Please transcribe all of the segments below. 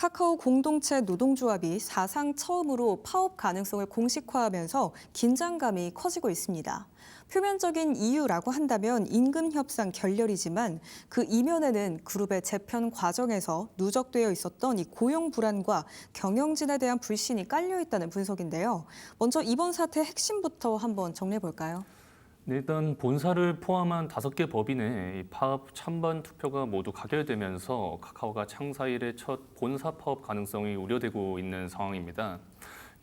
카카오 공동체 노동조합이 사상 처음으로 파업 가능성을 공식화하면서 긴장감이 커지고 있습니다. 표면적인 이유라고 한다면 임금 협상 결렬이지만 그 이면에는 그룹의 재편 과정에서 누적되어 있었던 이 고용 불안과 경영진에 대한 불신이 깔려 있다는 분석인데요. 먼저 이번 사태의 핵심부터 한번 정리해 볼까요? 네, 일단 본사를 포함한 5개 법인의 이 파업 찬반 투표가 모두 가결되면서 카카오가 창사 이래 첫 본사 파업 가능성이 우려되고 있는 상황입니다.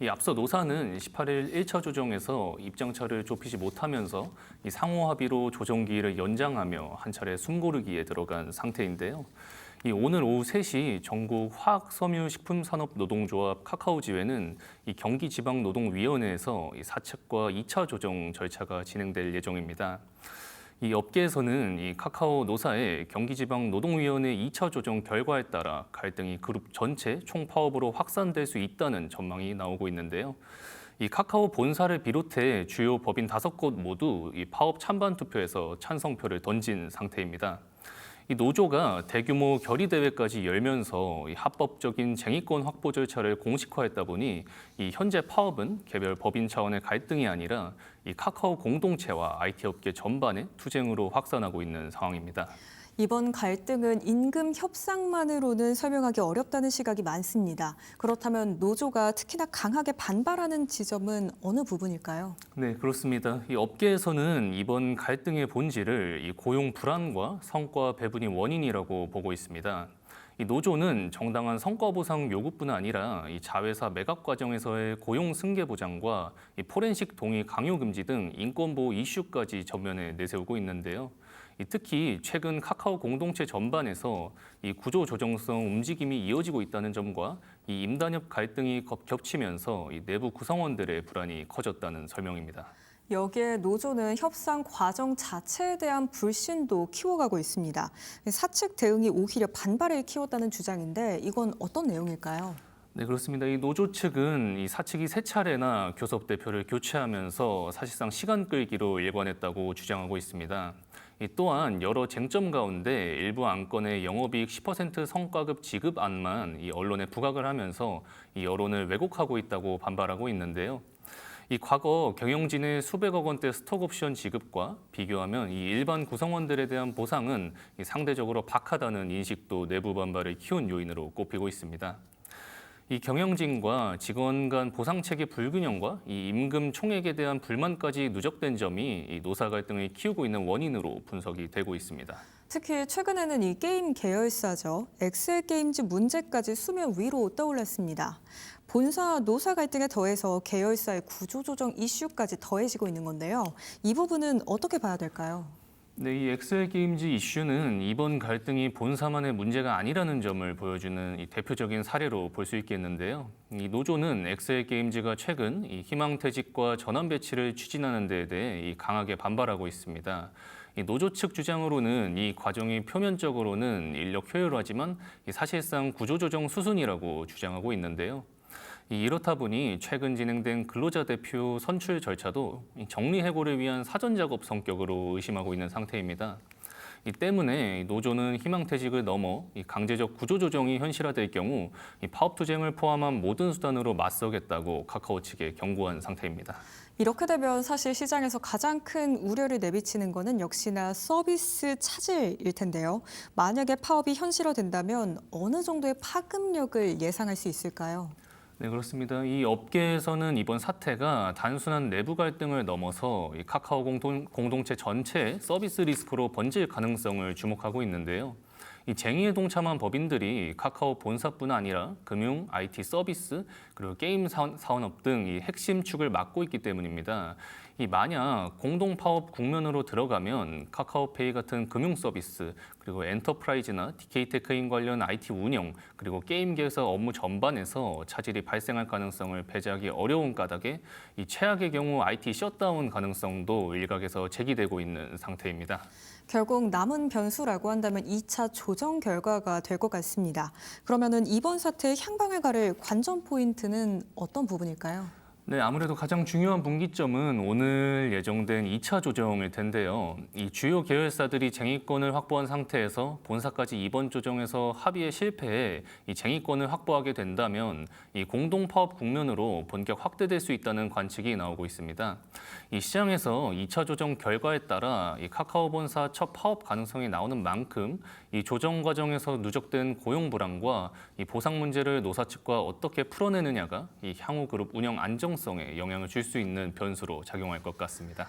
이 앞서 노사는 18일 1차 조정에서 입장차를 좁히지 못하면서 이 상호 합의로 조정기일을 연장하며 한 차례 숨고르기에 들어간 상태인데요. 이 오늘 오후 3시 전국 화학섬유식품산업노동조합 카카오지회는 이 경기지방노동위원회에서 이 사측과 2차 조정 절차가 진행될 예정입니다. 이 업계에서는 이 카카오 노사의 경기지방노동위원회 2차 조정 결과에 따라 갈등이 그룹 전체 총파업으로 확산될 수 있다는 전망이 나오고 있는데요. 이 카카오 본사를 비롯해 주요 법인 5곳 모두 이 파업 찬반 투표에서 찬성표를 던진 상태입니다. 이 노조가 대규모 결의 대회까지 열면서 이 합법적인 쟁의권 확보 절차를 공식화했다 보니 이 현재 파업은 개별 법인 차원의 갈등이 아니라 이 카카오 공동체와 IT 업계 전반의 투쟁으로 확산하고 있는 상황입니다. 이번 갈등은 임금 협상만으로는 설명하기 어렵다는 시각이 많습니다. 그렇다면 노조가 특히나 강하게 반발하는 지점은 어느 부분일까요? 네, 그렇습니다. 이 업계에서는 이번 갈등의 본질을 이 고용 불안과 성과 배분이 원인이라고 보고 있습니다. 이 노조는 정당한 성과 보상 요구뿐 아니라 이 자회사 매각 과정에서의 고용 승계 보장과 이 포렌식 동의 강요 금지 등 인권 보호 이슈까지 전면에 내세우고 있는데요. 특히 최근 카카오 공동체 전반에서 이 구조 조정성 움직임이 이어지고 있다는 점과 이 임단협 갈등이 겹치면서 이 내부 구성원들의 불안이 커졌다는 설명입니다. 여기에 노조는 협상 과정 자체에 대한 불신도 키워가고 있습니다. 사측 대응이 오히려 반발을 키웠다는 주장인데 이건 어떤 내용일까요? 네, 그렇습니다. 이 노조 측은 이 사측이 3차례나 교섭 대표를 교체하면서 사실상 시간 끌기로 일관했다고 주장하고 있습니다. 또한 여러 쟁점 가운데 일부 안건의 영업이익 10% 성과급 지급안만 이 언론에 부각을 하면서 이 여론을 왜곡하고 있다고 반발하고 있는데요. 이 과거 경영진의 수백억 원대 스톡옵션 지급과 비교하면 이 일반 구성원들에 대한 보상은 이 상대적으로 박하다는 인식도 내부 반발을 키운 요인으로 꼽히고 있습니다. 이 경영진과 직원 간 보상 체계 불균형과 이 임금 총액에 대한 불만까지 누적된 점이 이 노사 갈등을 키우고 있는 원인으로 분석이 되고 있습니다. 특히 최근에는 이 게임 계열사죠. 엑셀게임즈 문제까지 수면 위로 떠올랐습니다. 본사 노사 갈등에 더해서 계열사의 구조조정 이슈까지 더해지고 있는 건데요. 이 부분은 어떻게 봐야 될까요? 네, 이 엑셀게임즈 이슈는 이번 갈등이 본사만의 문제가 아니라는 점을 보여주는 이 대표적인 사례로 볼 수 있겠는데요. 이 노조는 엑셀게임즈가 최근 이 희망퇴직과 전환 배치를 추진하는 데에 대해 이 강하게 반발하고 있습니다. 이 노조 측 주장으로는 이 과정이 표면적으로는 인력 효율화지만 이 사실상 구조조정 수순이라고 주장하고 있는데요. 이렇다 보니 최근 진행된 근로자 대표 선출 절차도 정리해고를 위한 사전 작업 성격으로 의심하고 있는 상태입니다. 이 때문에 노조는 희망퇴직을 넘어 강제적 구조조정이 현실화될 경우 파업 투쟁을 포함한 모든 수단으로 맞서겠다고 카카오 측에 경고한 상태입니다. 이렇게 되면 사실 시장에서 가장 큰 우려를 내비치는 거는 역시나 서비스 차질일 텐데요. 만약에 파업이 현실화된다면 어느 정도의 파급력을 예상할 수 있을까요? 네, 그렇습니다. 이 업계에서는 이번 사태가 단순한 내부 갈등을 넘어서 이 카카오 공동체 전체의 서비스 리스크로 번질 가능성을 주목하고 있는데요. 이 쟁의에 동참한 법인들이 카카오 본사뿐 아니라 금융, IT 서비스, 그리고 게임 사원업 등 이 핵심 축을 맡고 있기 때문입니다. 이 만약 공동 파업 국면으로 들어가면 카카오페이 같은 금융 서비스, 그리고 엔터프라이즈나 DK테크인 관련 IT 운영, 그리고 게임 계열사 업무 전반에서 차질이 발생할 가능성을 배제하기 어려운 까닭에 이 최악의 경우 IT 셧다운 가능성도 일각에서 제기되고 있는 상태입니다. 결국 남은 변수라고 한다면 2차 조정 결과가 될 것 같습니다. 그러면은 이번 사태의 향방을 가를 관전 포인트는 어떤 부분일까요? 네, 아무래도 가장 중요한 분기점은 오늘 예정된 2차 조정일 텐데요. 이 주요 계열사들이 쟁의권을 확보한 상태에서 본사까지 이번 조정에서 합의에 실패해 이 쟁의권을 확보하게 된다면 이 공동 파업 국면으로 본격 확대될 수 있다는 관측이 나오고 있습니다. 이 시장에서 2차 조정 결과에 따라 이 카카오 본사 첫 파업 가능성이 나오는 만큼 이 조정 과정에서 누적된 고용 불안과 이 보상 문제를 노사 측과 어떻게 풀어내느냐가 이 향후 그룹 운영 안정성에 영향을 줄 수 있는 변수로 작용할 것 같습니다.